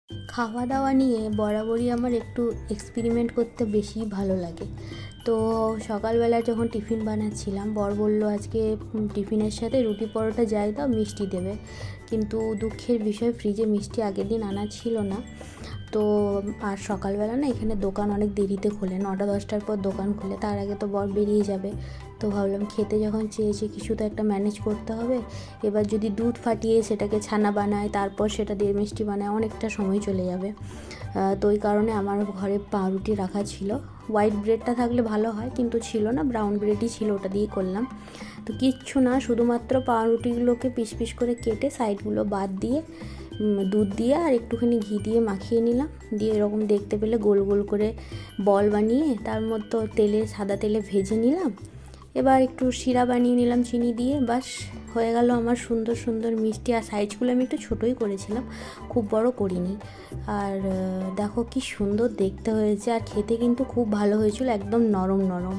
খাওয়া দাওয়া নিয়ে বরাবরই আমার একটু এক্সপেরিমেন্ট করতে বেশি ভালো লাগে। তো সকালবেলা যখন টিফিন বানাচ্ছিলাম, বর বলল আজকে টিফিনের সাথে রুটি পরোটা যাই দাও, মিষ্টি দেবে। কিন্তু দুঃখের বিষয়, ফ্রিজে মিষ্টি আগের দিন আনা ছিল না। তো আর সকালবেলা না এখানে দোকান অনেক দেরিতে খোলে, 9টা-10টার পর দোকান খোলে, তার আগে তো বর বেরিয়ে যাবে। তো ভাবলাম খেতে যখন চেয়েছি কিছু তো একটা ম্যানেজ করতে হবে। এবার যদি দুধ ফাটিয়ে সেটাকে ছানা বানায়, তারপর সেটা দিয়ে মিষ্টি বানায়, অনেকটা সময় চলে যাবে। তো ওই কারণে আমার ঘরে পাউরুটি রাখা ছিল। হোয়াইট ব্রেডটা থাকলে ভালো হয়, কিন্তু ছিল না, ব্রাউন ব্রেডই ছিল, ওটা দিয়ে করলাম। তো কিচ্ছু না, শুধুমাত্র পাউরুটিগুলোকে পিস পিস করে কেটে সাইডগুলো বাদ দিয়ে দুধ দিয়ে আর একটুখানি ঘি দিয়ে মাখিয়ে নিলাম। দিয়ে এরকম দেখতে পেলে গোল গোল করে বল বানিয়ে তার মধ্যে সাদা তেলে ভেজে নিলাম। এবার একটু শিরা বানিয়ে নিলাম চিনি দিয়ে, বাস হয়ে গেল আমার সুন্দর সুন্দর মিষ্টি। আর সাইজগুলো আমি একটু ছোটোই করেছিলাম, খুব বড় করিনি। আর দেখো কি সুন্দর দেখতে হয়েছে, আর খেতে কিন্তু খুব ভালো হয়েছিল, একদম নরম নরম।